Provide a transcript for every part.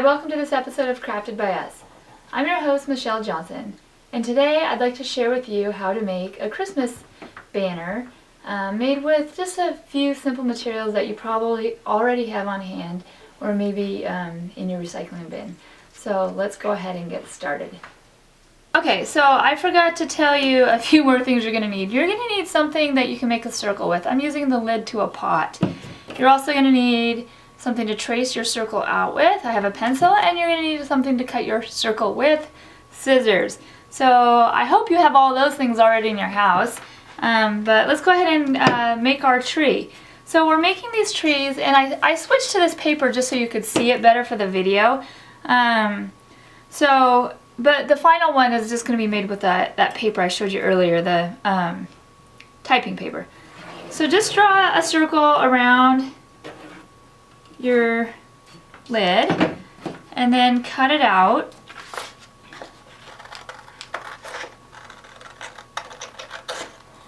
welcome to this episode of Crafted by Us. I'm your host, Michelle Johnson, and today I'd like to share with you how to make a Christmas banner made with just a few simple materials that you probably already have on hand or maybe in your recycling bin. So let's go ahead and get started. Okay, so I forgot to tell you a few more things you're going to need. You're going to need something that you can make a circle with. I'm using the lid to a pot. You're also going to need something to trace your circle out with. I have a pencil, and you're going to need something to cut your circle with, scissors. So I hope you have all those things already in your house. But let's go ahead and make our tree. So we're making these trees, and I switched to this paper just so you could see it better for the video. But the final one is just going to be made with that paper I showed you earlier, the typing paper. So just draw a circle around your lid and then cut it out.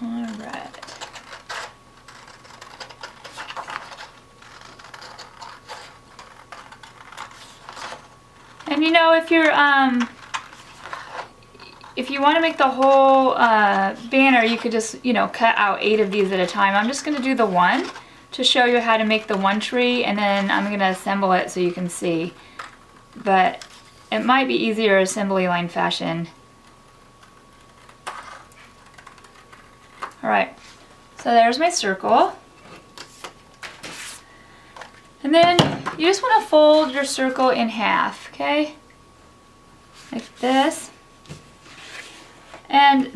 Alright. And you know, if you want to make the whole banner, you could just, cut out 8 of these at a time. I'm just going to do the one to show you how to make the one tree, and then I'm going to assemble it so you can see. But it might be easier assembly line fashion. Alright, so there's my circle. And then you just want to fold your circle in half, okay? Like this. And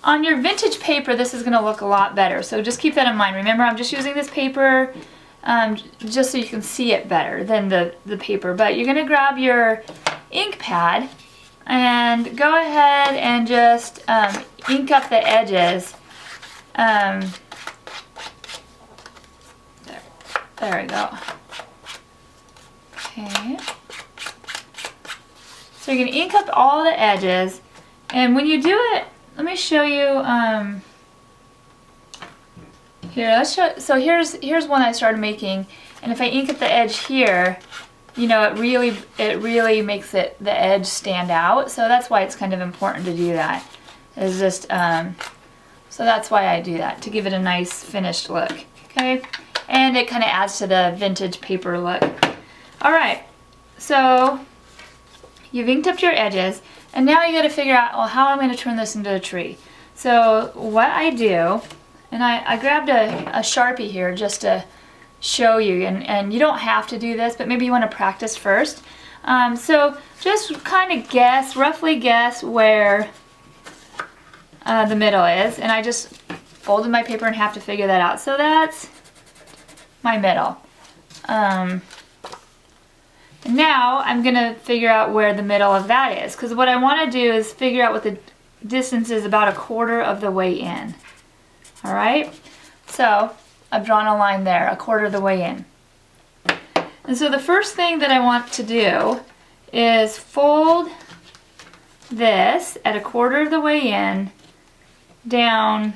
on your vintage paper, this is going to look a lot better. So just keep that in mind. Remember, I'm just using this paper just so you can see it better than the paper. But you're going to grab your ink pad and go ahead and just ink up the edges. There we go. Okay. So you're going to ink up all the edges, and when you do it, let me show you, here, let's show, so here's one I started making, and if I ink up the edge here, it really makes the edge stand out, so that's why it's kind of important to do that. It's just, so that's why I do that, to give it a nice finished look, okay? And it kind of adds to the vintage paper look. Alright, so you've inked up your edges, and now you got to figure out, well, how I'm going to turn this into a tree. So what I do, and I grabbed a Sharpie here just to show you, and you don't have to do this, but maybe you want to practice first. So just kind of roughly guess where the middle is, and I just folded my paper in half to figure that out. So that's my middle. Now I'm going to figure out where the middle of that is, because what I want to do is figure out what the distance is about 1/4 of the way in. Alright? So I've drawn a line there, 1/4 of the way in. And so the first thing that I want to do is fold this at 1/4 of the way in down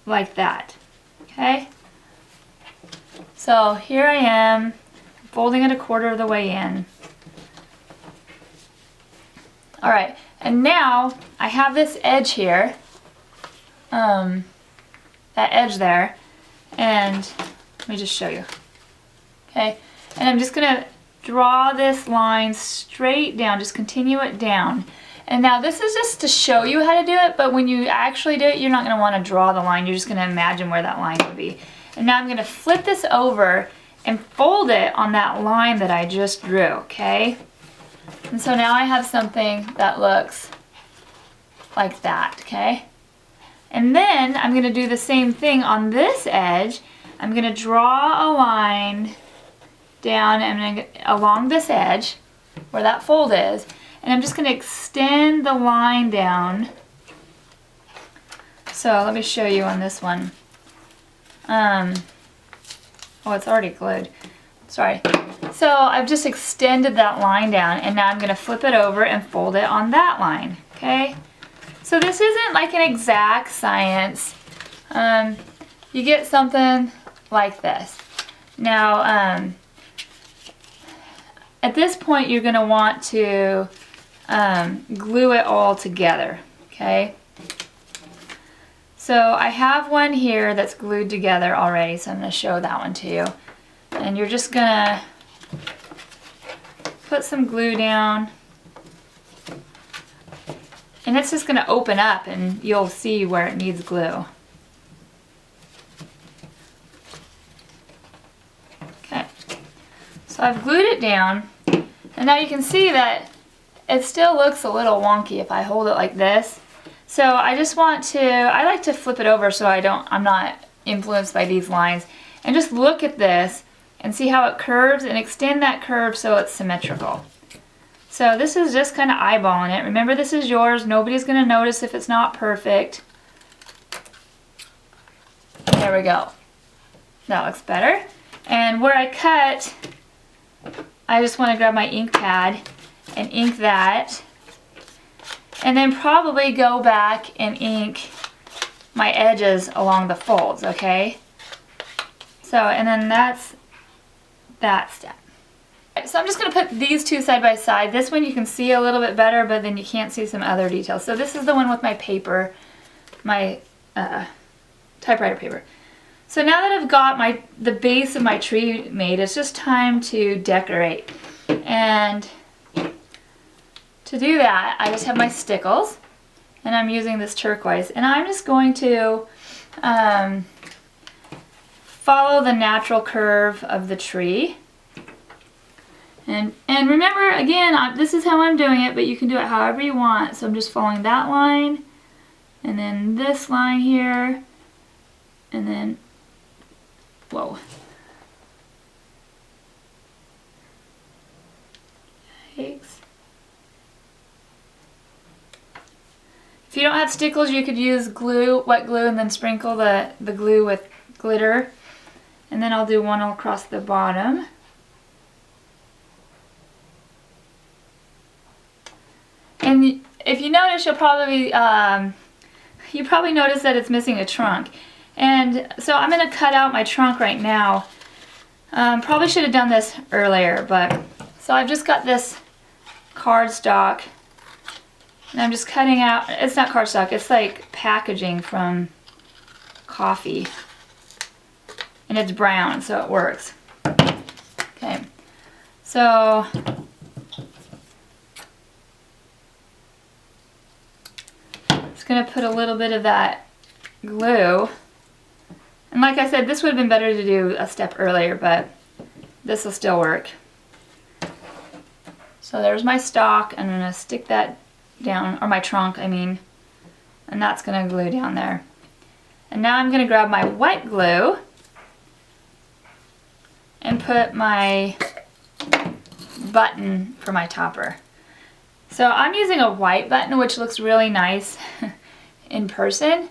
like that. Okay? So here I am, folding it 1/4 of the way in. Alright, and now I have this edge here, that edge there, and let me just show you. Okay, and I'm just going to draw this line straight down, just continue it down. And now this is just to show you how to do it, but when you actually do it, you're not going to want to draw the line, you're just going to imagine where that line would be. And now I'm going to flip this over and fold it on that line that I just drew, okay? And so now I have something that looks like that, okay? And then I'm going to do the same thing on this edge. I'm going to draw a line down and along this edge where that fold is, and I'm just going to extend the line down. So let me show you on this one. Oh, it's already glued. Sorry. So I've just extended that line down, and now I'm going to flip it over and fold it on that line. Okay? So this isn't like an exact science. You get something like this. Now, at this point you're going to want to glue it all together, okay? So I have one here that's glued together already, so I'm going to show that one to you. And you're just going to put some glue down, and it's just going to open up and you'll see where it needs glue. Okay, so I've glued it down, and now you can see that it still looks a little wonky if I hold it like this. So I just want to, I like to flip it over so I'm not influenced by these lines, and just look at this and see how it curves and extend that curve so it's symmetrical. So this is just kind of eyeballing it. Remember, this is yours. Nobody's going to notice if it's not perfect. There we go. That looks better. And where I cut, I just want to grab my ink pad and ink that. And then probably go back and ink my edges along the folds, okay? So, and then that's that step. So I'm just going to put these two side by side. This one you can see a little bit better, but then you can't see some other details. So this is the one with my paper, my typewriter paper. So now that I've got the base of my tree made, it's just time to decorate. And to do that, I just have my stickles, and I'm using this turquoise, and I'm just going to follow the natural curve of the tree. And remember, again, this is how I'm doing it, but you can do it however you want. So I'm just following that line, and then this line here, and then, whoa. Yikes. If you don't have stickles, you could use glue, wet glue, and then sprinkle the glue with glitter. And then I'll do one all across the bottom. And if you notice, you probably notice that it's missing a trunk. And so I'm going to cut out my trunk right now. Probably should have done this earlier, but so I've just got this cardstock, and I'm just cutting out. It's not cardstock, it's like packaging from coffee, and it's brown, so it works. Okay, so just going to put a little bit of that glue. And like I said, this would have been better to do a step earlier, but this will still work. So there's my stalk. I'm going to stick that down, or my trunk, I mean, and that's going to glue down there. And now I'm going to grab my white glue and put my button for my topper. So I'm using a white button, which looks really nice in person.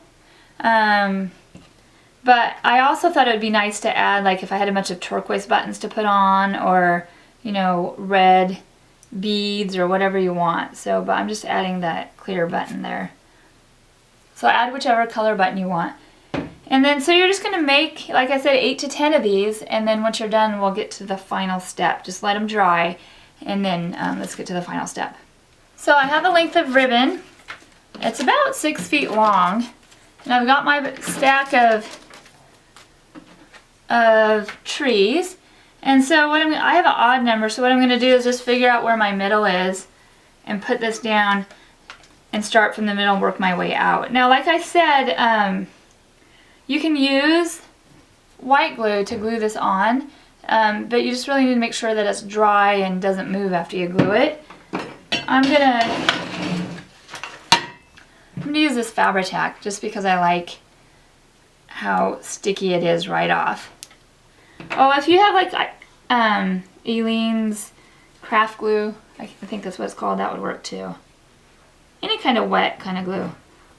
But I also thought it would be nice to add, like if I had a bunch of turquoise buttons to put on, or, you know, red beads or whatever you want. So, but I'm just adding that clear button there. So add whichever color button you want. And then, so you're just going to make, like I said, 8 to 10 of these, and then once you're done, we'll get to the final step. Just let them dry, and then let's get to the final step. So I have a length of ribbon. It's about 6 feet long, and I've got my stack of trees. And so what I have an odd number, so what I'm going to do is just figure out where my middle is and put this down and start from the middle and work my way out. Now, like I said, you can use white glue to glue this on, but you just really need to make sure that it's dry and doesn't move after you glue it. I'm gonna use this Fabri-Tac just because I like how sticky it is right off. Oh, if you have like Aleene's craft glue, I think that's what it's called, that would work too. Any kind of wet kind of glue.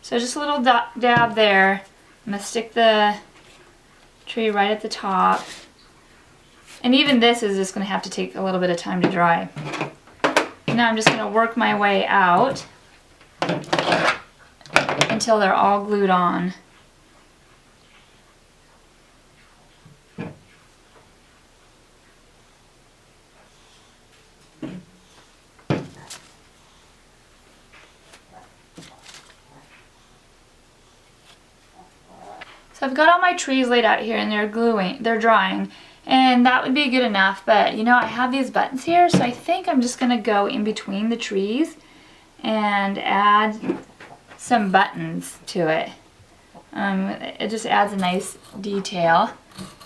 So just a little dab there. I'm going to stick the tree right at the top. And even this is just going to have to take a little bit of time to dry. Now I'm just going to work my way out until they're all glued on. So I've got all my trees laid out here and they're drying, and that would be good enough, but you know, I have these buttons here, so I think I'm just gonna go in between the trees and add some buttons to it. It just adds a nice detail,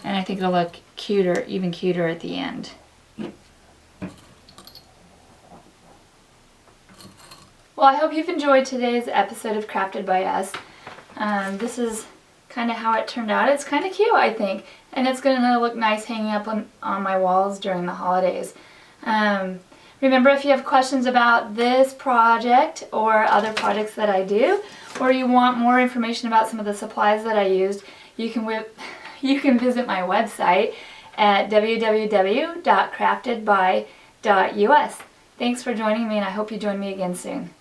and I think it'll look cuter, even cuter at the end. Well, I hope you've enjoyed today's episode of Crafted by Us. This is kind of how it turned out. It's kind of cute, I think, and it's going to look nice hanging up on my walls during the holidays. Remember, if you have questions about this project or other projects that I do, or you want more information about some of the supplies that I used, you can visit my website at www.craftedby.us. Thanks for joining me, and I hope you join me again soon.